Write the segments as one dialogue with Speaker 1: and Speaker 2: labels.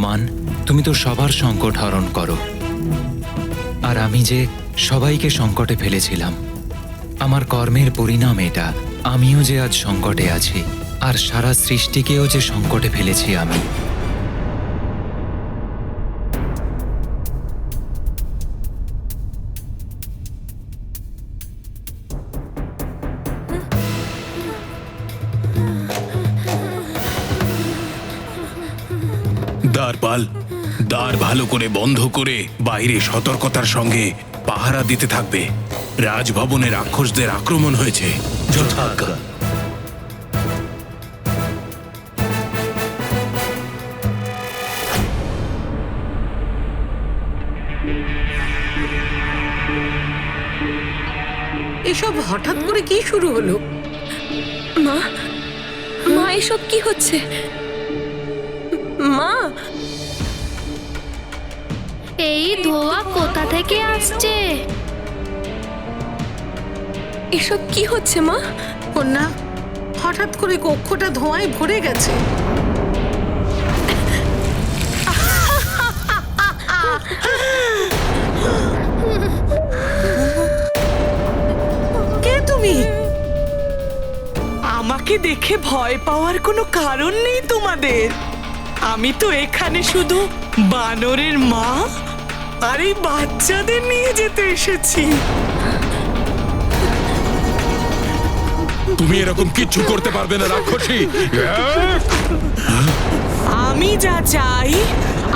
Speaker 1: হনুমান, তুমি তো সবার সংকট হরণ করো, আর আমি যে সবাইকে সংকটে ফেলেছিলাম, আমার কর্মের পরিণাম এটা। আমিও যে আজ সংকটে আছি, আর সারা সৃষ্টিকেও যে সংকটে ফেলেছি আমি।
Speaker 2: দ্বারপাল, দ্বার ভালো করে বন্ধ করে বাইরে সতর্কতার সঙ্গে পাহারা দিতে থাকবে। রাজভবনে রাক্ষসদের আক্রমণ হয়েছে।
Speaker 3: যথাজ্ঞা।
Speaker 4: এসব হঠাৎ করে কি শুরু হলো?
Speaker 5: মা, মা এসব কি হচ্ছে? মা,
Speaker 6: এই ধোঁয়া কোথা থেকে আসছে?
Speaker 5: এসব কি হচ্ছে মা?
Speaker 4: কন্যা, হঠাৎ করে কক্ষটা ধোঁয়ায় ভরে গেছে। কে তুমি?
Speaker 7: আমাকে দেখে ভয় পাওয়ার কোনো কারণ নেই তোমাদের। আমি তো এখানে শুধু বানরের মা আর এই বাচ্চাদের নিয়ে যেতে এসেছি।
Speaker 2: তুমি এরকম কিচ্ছু করতে পারবে না রাক্ষসী।
Speaker 7: আমি যা চাই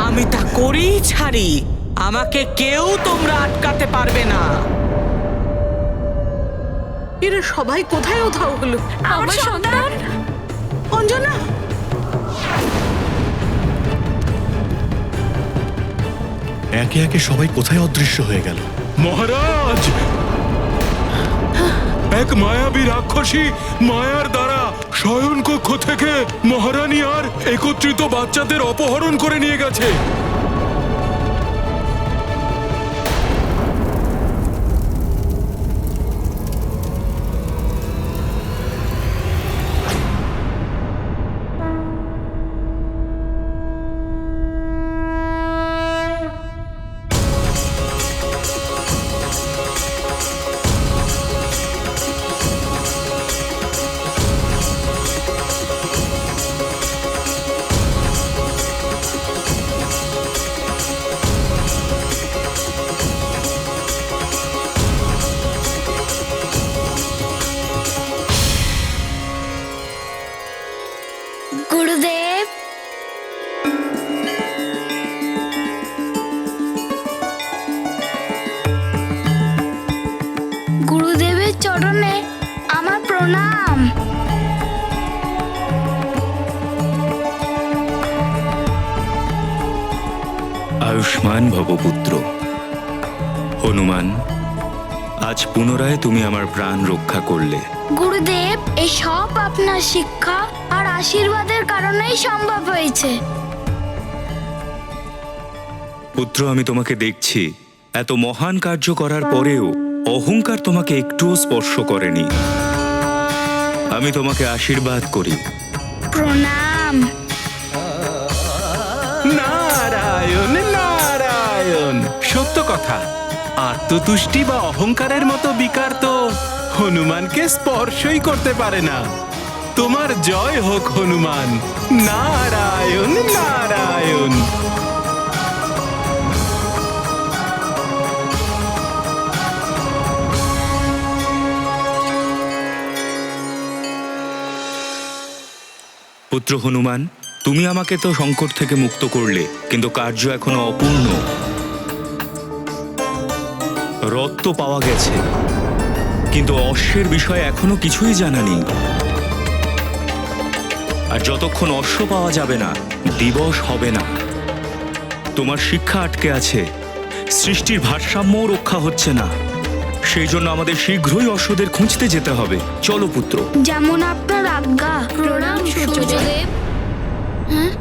Speaker 7: আমি তা করেই ছাড়ি। আমাকে কেউ তোমরা আটকাতে পারবে না।
Speaker 4: এরা সবাই কোথায় উধাও হলো?
Speaker 5: আমার সন্তান
Speaker 4: অঞ্জনা,
Speaker 3: একে একে সবাই কোথায় অদৃশ্য হয়ে গেল?
Speaker 2: মহারাজ, এক মায়াবী রাক্ষসী মায়ার দ্বারা শয়নকক্ষ থেকে মহারানী আর একত্রিত বাচ্চাদের অপহরণ করে নিয়ে গেছে।
Speaker 6: গুরুদেব, গুরুদেবের চরণে আমার প্রণাম।
Speaker 1: আয়ুষ্মান ভব পুত্র। হনুমান, আজ পুনরায় তুমি আমার প্রাণ রক্ষা করলে।
Speaker 6: গুরুদেব, এই সব আপনার শিক্ষা আর আশীর্বাদের কারণেই সম্ভব হয়েছে।
Speaker 1: পুত্র, আমি তোমাকে দেখছি, এত মহান কার্য করার পরেও অহংকার তোমাকে একটুও স্পর্শ করেনি। আমি তোমাকে আশীর্বাদ করি।
Speaker 6: প্রণাম।
Speaker 8: নারায়ণ নারায়ণ। সত্য কথা, আত্মতুষ্টি বা অহংকারের মতো বিকার তো হনুমানকে স্পর্শই করতে পারে না। তোমার জয় হোক হনুমান। নারায়ণ নারায়ণ।
Speaker 1: পুত্র হনুমান, তুমি আমাকে তো সংকট থেকে মুক্ত করলে, কিন্তু কার্য এখনো অপূর্ণ। রথ তো পাওয়া গেছে, কিন্তু অশ্বের বিষয়ে এখনো কিছুই জানা নেই। আর যতক্ষণ অশ্ব পাওয়া যাবে না, দিবস হবে না। তোমার শিক্ষা আটকে আছে, সৃষ্টির ভারসাম্যও রক্ষা হচ্ছে না। সেই জন্য আমাদের শীঘ্রই অশ্বদের খুঁজতে যেতে হবে। চলো পুত্র।
Speaker 6: যেমন আপনার আজ্ঞা।
Speaker 5: প্রণাম সূর্যদেব।
Speaker 6: হ্যাঁ,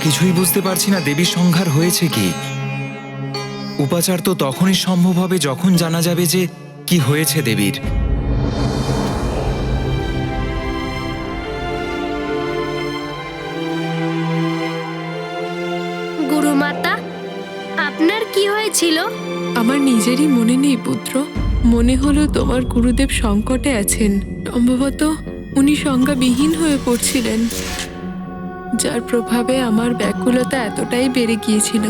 Speaker 1: কিছুই বুঝতে পারছি না দেবীর সংহার হয়েছে কি। উপাচার তো তখনই সম্ভব হবে যখন জানা যাবে যে কি হয়েছে দেবীর।
Speaker 6: গুরুমাতা, আপনার কি হয়েছিল?
Speaker 5: আমার নিজেরই মনে নেই পুত্র। মনে হলো তোমার গুরুদেব সংকটে আছেন। সম্ভবত উনি সংজ্ঞাবিহীন হয়ে পড়ছিলেন, যার প্রভাবে আমার ব্যাকুলতা এতটাই বেড়ে গিয়েছিল।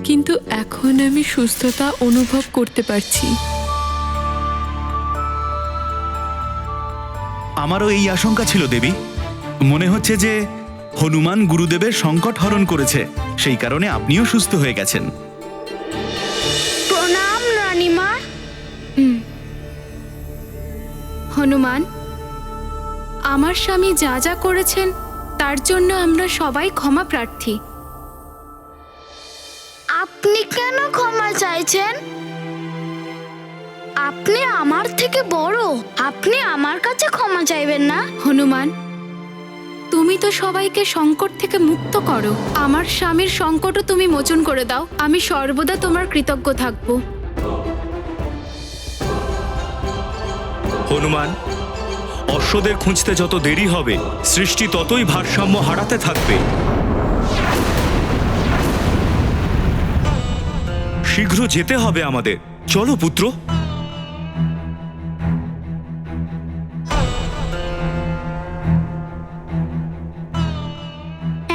Speaker 5: কিন্তু এখন আমি সুস্থতা অনুভব করতে পারছি।
Speaker 3: আমারও এই আশঙ্কা ছিল দেবী। মনে হচ্ছে যে হনুমান গুরুদেবের সংকট হরণ করেছে, সেই কারণে আপনিও সুস্থ হয়ে গেছেন।
Speaker 6: প্রণাম রানীমা।
Speaker 9: হনুমান, আমার স্বামী যা যা করেছেন তার জন্য আমরা সবাই ক্ষমা প্রার্থী।
Speaker 6: আপনি কেন ক্ষমা চাইছেন? আপনি আমার থেকে বড়, আপনি আমার কাছে ক্ষমা চাইবেন না?
Speaker 9: হনুমান, তুমি তো সবাইকে সংকট থেকে মুক্ত করো। আমার স্বামীর সংকটও তুমি মোচন করে দাও। আমি সর্বদা তোমার কৃতজ্ঞ থাকব।
Speaker 3: হনুমান, অশ্বদের খুঁজতে যত দেরি হবে, সৃষ্টি ততই ভারসাম্য হারাতে থাকবে। শীঘ্র যেতে হবে আমাদের। চলো পুত্র।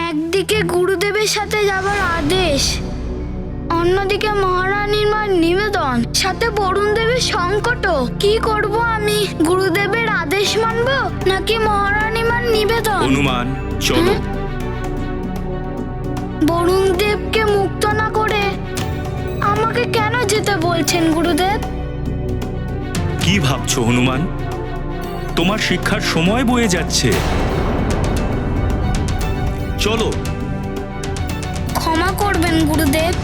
Speaker 6: একদিকে গুরুদেবের সাথে যাবার আদেশ, অন্যদিকে মহারানীর মার নিবেদন, সাথে বরুণ দেবের সংকটও। কি করব আমি? গুরুদেবের আদেশ মানব নাকি মহারানী মার নিবেদন?
Speaker 3: হনুমান, চলো।
Speaker 6: বরুণ দেবকে মুক্ত না করে আমাকে কেন যেতে বলছেন গুরুদেব?
Speaker 3: কি ভাবছো হনুমান? তোমার শিক্ষার সময় বয়ে যাচ্ছে। চলো।
Speaker 6: ক্ষমা করবেন গুরুদেব।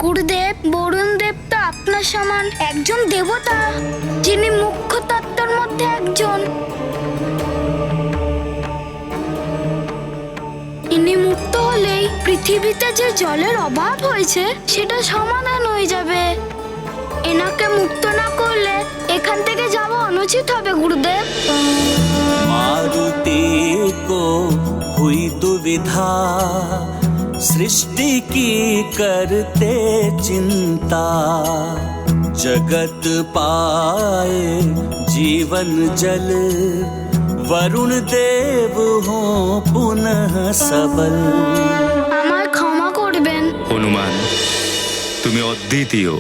Speaker 6: গুরুদেব, বরুণ দেব তো আপনার সমান একজন দেবতা, যিনি মুখ্য তত্ত্বের মধ্যে একজন। ইনি মুক্ত হলেই পৃথিবীতে যে জলের অভাব হয়েছে সেটা সমাধান হয়ে যাবে। এনাকে মুক্ত না করলে এখান থেকে যাওয়া অনুচিত হবে গুরুদেব।
Speaker 10: मारुति को हुई दुविधा, सृष्टि की करते चिंता। जगत पाए जीवन जल, वरुण देव हो पुनः सबल।
Speaker 6: আমায় ক্ষমা করবেন।
Speaker 3: হনুমান, তুমি অদ্বিতীয়।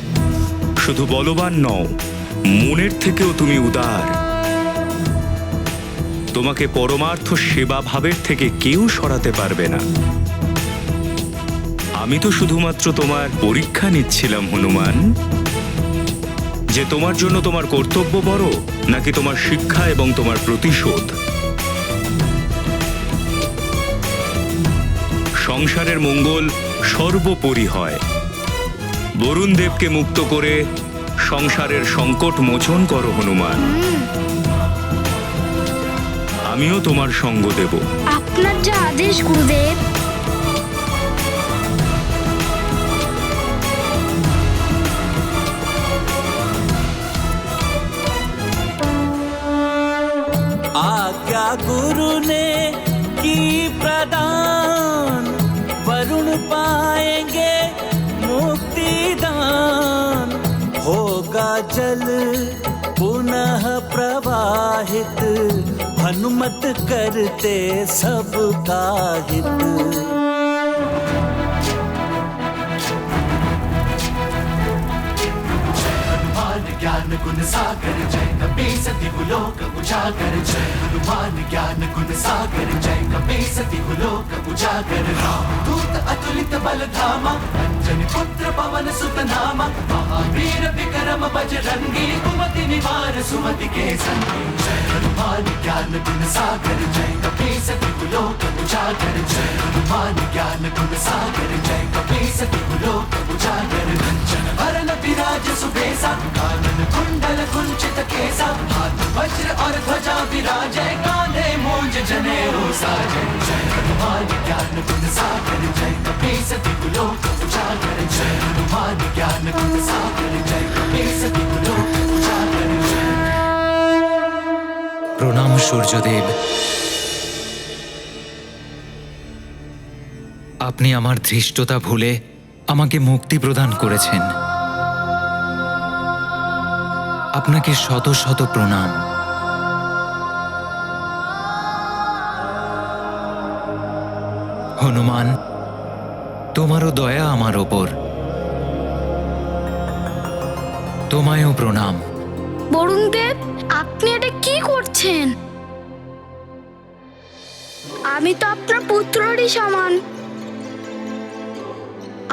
Speaker 3: শুধু বলবান নও, মনের থেকেও তুমি উদার। তোমাকে পরমার্থ সেবা ভাবের থেকে কেউ সরাতে পারবে না। আমি তো শুধুমাত্র তোমার পরীক্ষা নিচ্ছিলাম হনুমান, যে তোমার জন্য তোমার কর্তব্য বড় নাকি তোমার শিক্ষা এবং তোমার প্রতিশোধ। সংসারের মঙ্গল সর্বোপরি হয়। বরুণ দেবকে মুক্ত করে সংসারের সংকট মোচন করো হনুমান। আমিও তোমার সঙ্গ দেব।
Speaker 6: আপনার যা আদেশ গুরুদেব।
Speaker 10: आज्ञा गुरु ने की प्रदान, वरुण पाएंगे मुक्ति दान। होगा जल पुनः प्रवाहित, हनुमत करते सबका हित।
Speaker 11: ज्ञान गुण सागर जय कपी सती गुलोक उजागर। जय हनुमान ज्ञान गुण सागर जय कपी सती गुलोक उजागर। दूत अतुलित बल धामा, अंजनी पुत्र पवन सुत नामा। महावीर विक्रम बजरंगी, कुमति निवार सुमति के संगी। जय हनुमान ज्ञान गुण सागर जय कपी सती गुलोक उजागर। उजागर जय हनुमान ज्ञान गुण सागर जय कपीसति लोक उजागर कंचन वरन विराज सुबेसा कानन कुंडल कुंचित केसा हाथ वज्र और ध्वजा विराजय कांधे मूंज जनेऊ साजय जय हनुमान ज्ञान गुण सागर जय कपीसति लोक उजागर जय हनुमान ज्ञान गुण सागर जय कपीसति लोक उजागर जय।
Speaker 1: প্রণাম সূর্যদেব। আপনি আমার ধৃষ্টতা ভুলে আমাকে মুক্তি প্রদান করেছেন। আপনাকে শত শত প্রণাম। হনুমান, তোমারও দয়া আমার ওপর। তোমায়ও প্রণাম।
Speaker 6: বরুণ দেব, আপনি এটা কি করছেন? আমি তো আপনার পুত্ররই সমান।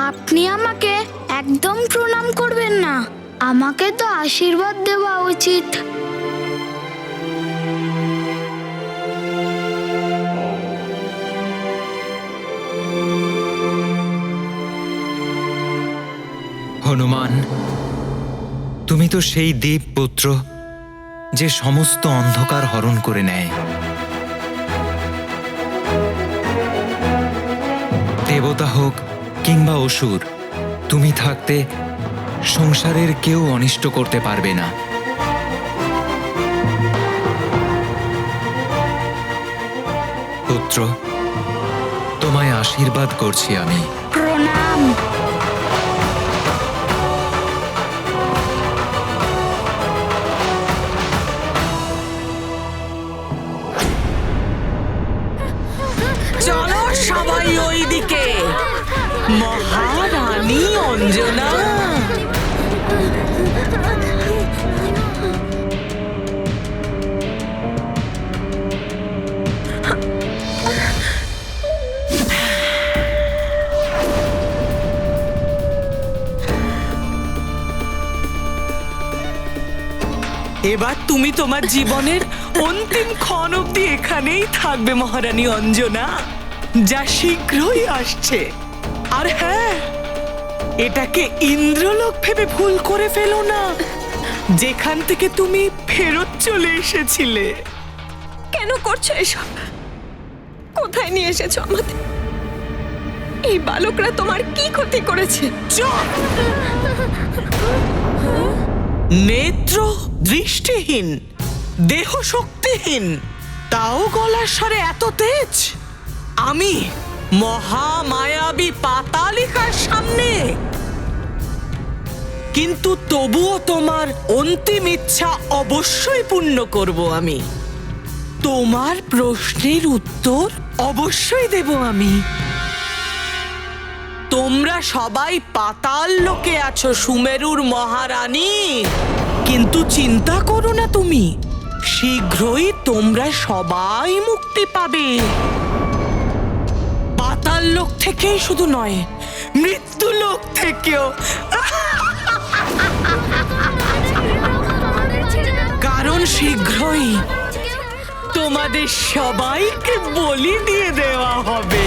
Speaker 6: আপনি আমাকে একদম প্রণাম করবেন না, আমাকে তো আশীর্বাদ দেওয়া উচিত।
Speaker 1: হনুমান, তুমি তো সেই দেবপুত্র যে সমস্ত অন্ধকার হরণ করে নেয়। দেবতা হোক কিংবা অসুর, তুমি থাকতে সংসারের কেউ অনিষ্ট করতে পারবে না। পুত্র, তোমায় আশীর্বাদ করছি আমি।
Speaker 6: প্রণাম।
Speaker 7: চলো সবাই ওইদিকে। মহারানী অঞ্জনা, এবার তুমি তোমার জীবনের অন্তিম ক্ষণ অব্দি এখানেই থাকবে মহারানী অঞ্জনা, যা শীঘ্রই আসছে। আর হ্যাঁ, এটাকে ইন্দ্রলোক ভেবে ভুল করে ফেলো না, যেখান থেকে তুমি ফেরত চলে এসেছিলে।
Speaker 5: কেন করছো এসব? কোথায় নিয়ে এসেছো আমাদের? এই বালকরা তোমার কি ক্ষতি করেছে?
Speaker 7: চুপ! নেত্র দৃষ্টিহীন, দেহ শক্তিহীন, তাও গলার স্বরে এত তেজ। আমি মহামায়াবী পাতালিকার সামনে, কিন্তু তবুও তোমার অন্তিম ইচ্ছা অবশ্যই পূর্ণ করব আমি। তোমার প্রশ্নের উত্তর অবশ্যই দেব আমি। তোমরা সবাই পাতাল লোকে আছো সুমেরুর মহারানী, কিন্তু চিন্তা করো না তুমি, শীঘ্রই তোমরা সবাই মুক্তি পাবে। পাতাল লোক থেকেই শুধু নয়, মৃত্যু লোক থেকেও। কারণ শীঘ্রই তোমাদের সবাইকে বলি দিয়ে দেওয়া হবে।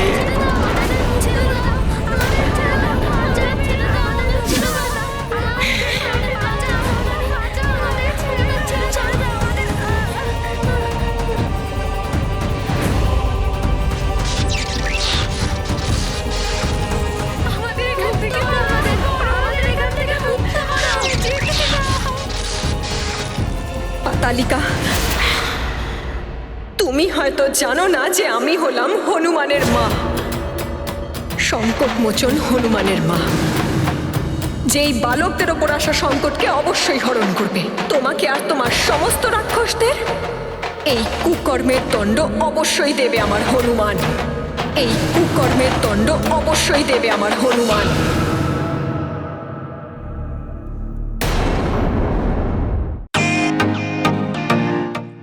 Speaker 5: পাতালিকা, তুমি হয়তো জানো না যে আমি হলাম হনুমানের মা, সংকট মোচন হনুমানের মা, যেই বালকদের ওপর আসা সংকটকে অবশ্যই হরণ করবে। তোমাকে আর তোমার সমস্ত রাক্ষসদের এই কুকর্মের দণ্ড অবশ্যই দেবে আমার হনুমান। এই কুকর্মের দণ্ড অবশ্যই দেবে আমার হনুমান।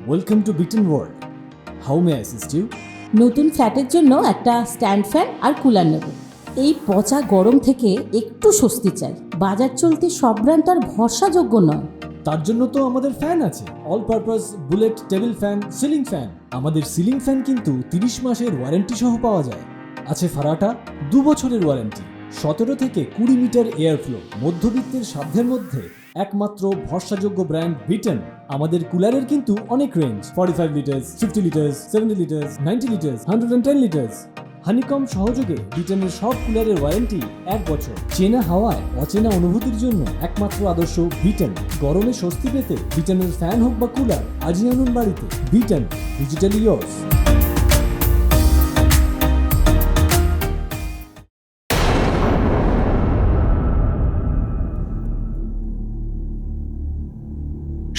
Speaker 12: ওয়েলকাম টু বিটেন world. How may assist you?
Speaker 13: নতুন ফ্ল্যাটের জন্য একটা স্ট্যান্ড ফ্যান আর কুলার নেব। এই পচা গরম থেকে একটু স্বস্তি চাই। বাজার চলতে সব ব্র্যান্ড আর ভরসাযোগ্য নয়।
Speaker 12: তার জন্য তো আমাদের ফ্যান আছে, all purpose bullet table fan, ceiling fan. আমাদের সিলিং ফ্যান কিন্তু 30 মাসের ওয়ারেন্টি সহ পাওয়া যায়। আছে ফারাটা 2 বছরের ওয়ারেন্টি, 17 থেকে 20 মিটার এয়ার ফ্লো, মধ্যবিত্তের সাধ্যের মধ্যে একমাত্র ভরসাযোগ্য ব্র্যান্ড বিটন। আমাদের কুলারের কিন্তু অনেক range, 45 litres, 50 litres, 70 litres, 90 litres, 110 litres. Honeycomb সহযোগে বিটনের সব কুলারের ওয়ারেন্টি 1 বছর। চেনা হাওয়ায় অচেনা অনুভূতির জন্য একমাত্র আদর্শ বিটন। গরমে স্বস্তি পেতে বিটনের ফ্যান হোক বা কুলার আজই আনুন বাড়িতে। Vuitton, digitally yours.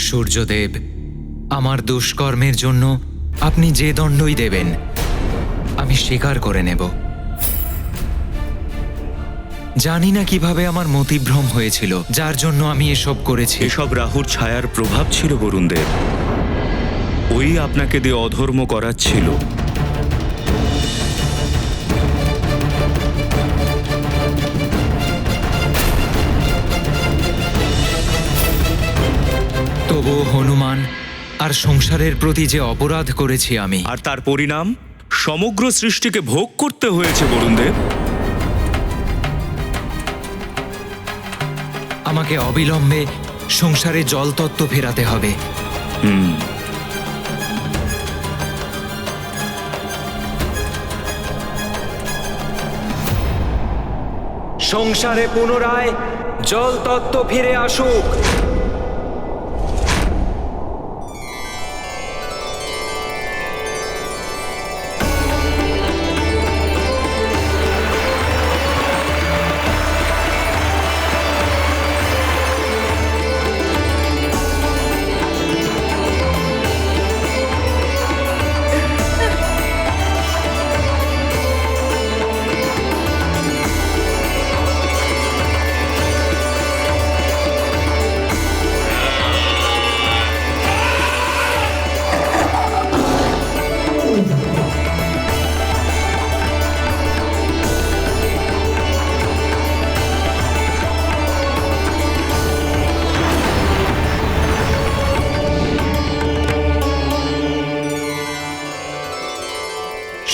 Speaker 1: সূর্যদেব, আমার দুষ্কর্মের জন্য আপনি যে দণ্ডই দেবেন আমি স্বীকার করে নেব। জানি না কিভাবে আমার মতিভ্রম হয়েছিল, যার জন্য আমি এসব করেছি।
Speaker 3: এসব রাহুর ছায়ার প্রভাব ছিল বরুণদেব। ওই আপনাকে দিয়ে অধর্ম করাচ্ছিল।
Speaker 1: তবু হনুমান আর সংসারের প্রতি যে অপরাধ করেছি আমি,
Speaker 3: আর তার পরিণাম সমগ্র সৃষ্টিকে ভোগ করতে হয়েছে বরুণদেব।
Speaker 1: আমাকে অবিলম্বে সংসারে জলতত্ত্ব ফেরাতে হবে। সংসারে পুনরায় জলতত্ত্ব ফিরে আসুক।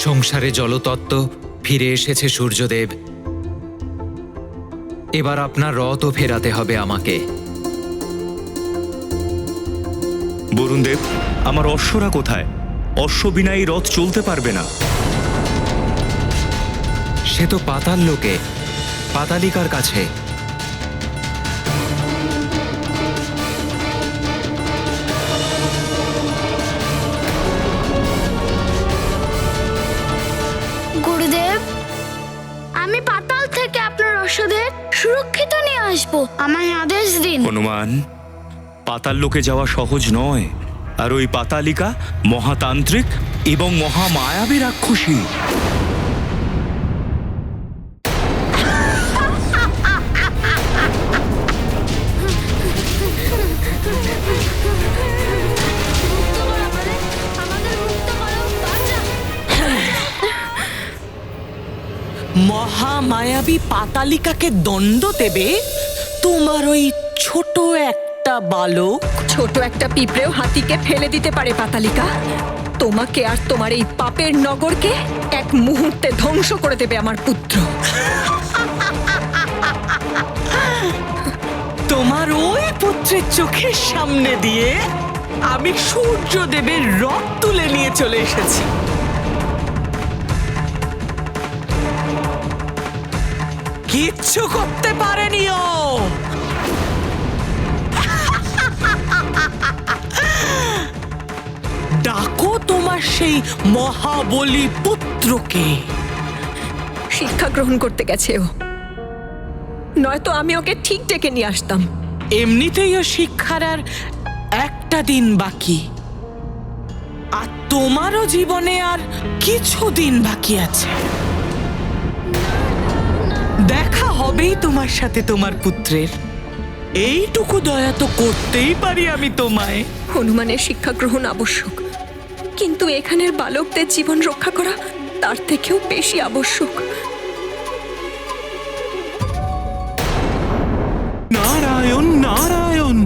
Speaker 1: সংসারে জলতত্ত্ব ফিরে এসেছে সূর্যদেব। এবার আপনার রথও ফেরাতে হবে আমাকে।
Speaker 3: বরুণদেব, আমার অশ্বরা কোথায়? অশ্ব বিনা এই রথ চলতে পারবে না।
Speaker 1: সে তো পাতাল লোকে, পাতালিকার কাছে।
Speaker 6: গুরুদেব, আমি পাতাল থেকে আপনার অশ্বদের সুরক্ষিত নিয়ে আসবো, আমায় আদেশ দিন।
Speaker 3: হনুমান, পাতাল লোকে যাওয়া সহজ নয়। আর ওই পাতালিকা মহাতান্ত্রিক এবং মহামায়াবী রাক্ষসী।
Speaker 7: মহামায়াবী পাতালিকাকে দণ্ড দেবে তোমার ওই ছোট একটা বালক?
Speaker 14: ছোট একটা পিঁপড়েও হাতিকে ফেলে দিতে পারে পাতালিকা। তোমাকে আর তোমার এই পাপের নগরকে এক মুহূর্তে ধ্বংস করে দেবে আমার পুত্র।
Speaker 7: তোমার ওই পুত্রের চোখের সামনে দিয়ে আমি সূর্যদেবের রথ তুলে নিয়ে চলে এসেছি। কিচ্ছু করতে পারেনি ও। ডাকো তোমার সেই মহাবলী পুত্রকে।
Speaker 14: শিক্ষা গ্রহণ করতে গেছে ও, নয়তো আমি ওকে ঠিক ডেকে নিয়ে আসতাম।
Speaker 7: এমনিতেই ও শিক্ষার আর একটা দিন বাকি, আর তোমারও জীবনে আর কিছু দিন বাকি আছে। দেখা হবেই তোমার সাথে তোমার পুত্রের। এইটুকু দয়া তো করতেই পারি আমি তোমায়।
Speaker 14: হনুমানের শিক্ষা গ্রহণ আবশ্যক, কিন্তু এখানের বালকদের জীবন রক্ষা করা তার থেকেও বেশি আবশ্যক।
Speaker 8: নারায়ণ নারায়ণ,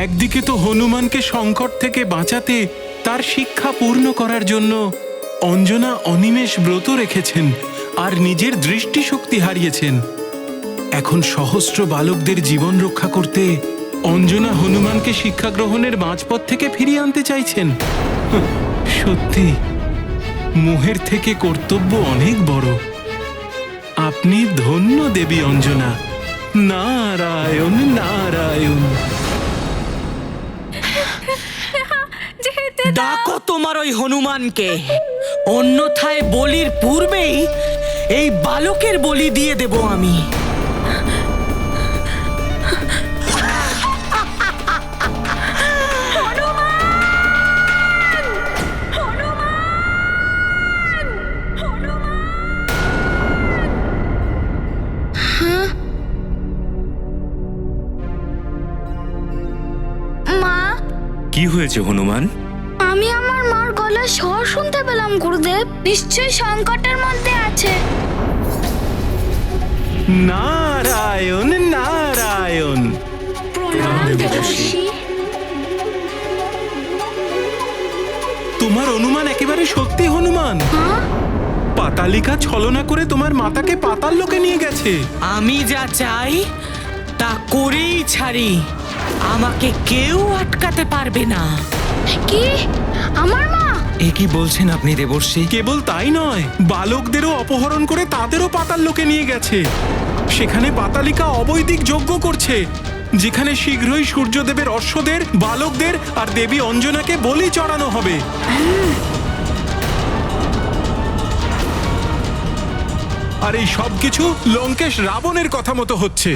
Speaker 8: একদিকে তো হনুমানকে সংকট থেকে বাঁচাতে তার শিক্ষা পূর্ণ করার জন্য অঞ্জনা অনিমেষ ব্রত রেখেছেন আর নিজের দৃষ্টিশক্তি হারিয়েছেন। এখন সহস্র বালকদের জীবন রক্ষা করতে অঞ্জনা হনুমানকে শিক্ষা গ্রহণের মাঝপথ থেকে ফিরিয়ে আনতে চাইছেন। সত্যি মোহের থেকে কর্তব্য অনেক বড়। আপনি ধন্য দেবী অঞ্জনা। নারায়ণ নারায়ণ।
Speaker 7: ডাকো তোমার ওই হনুমানকে, অন্যথায় বলির পূর্বেই এই বালকের বলি দিয়ে দেব আমি।
Speaker 6: মা,
Speaker 3: কি হয়েছে হনুমান?
Speaker 6: আমি আমার মার গলার স্বর শুনতে পেলাম গুরুদেব। নিশ্চয়ই সংকটের মধ্যে আছে।
Speaker 8: নারায়ণ নারায়ণ। তোমার অনুমান একেবারে সত্যি হনুমান। পাতালিকা ছলনা করে তোমার মাতাকে পাতাল লোকে নিয়ে গেছে।
Speaker 7: আমি যা চাই তা করেই ছাড়ি, আমাকে কেউ আটকাতে পারবে না।
Speaker 6: কি? আমার মা?
Speaker 1: এ কি বলছেন আপনি দেবর্ষি?
Speaker 8: কেবল তাই নয়, বালকদেরও অপহরণ করে তাদেরও পাতাল লোকে নিয়ে গেছে। সেখানে পাতালিকা অবৈদিক যজ্ঞ করছে, যেখানে শীঘ্রই সূর্যদেবের অশ্বদের, বালকদের আর দেবী অঞ্জনাকে বলি চড়ানো হবে। আর এই সবকিছু লঙ্কেশ রাবণের কথা মতো হচ্ছে।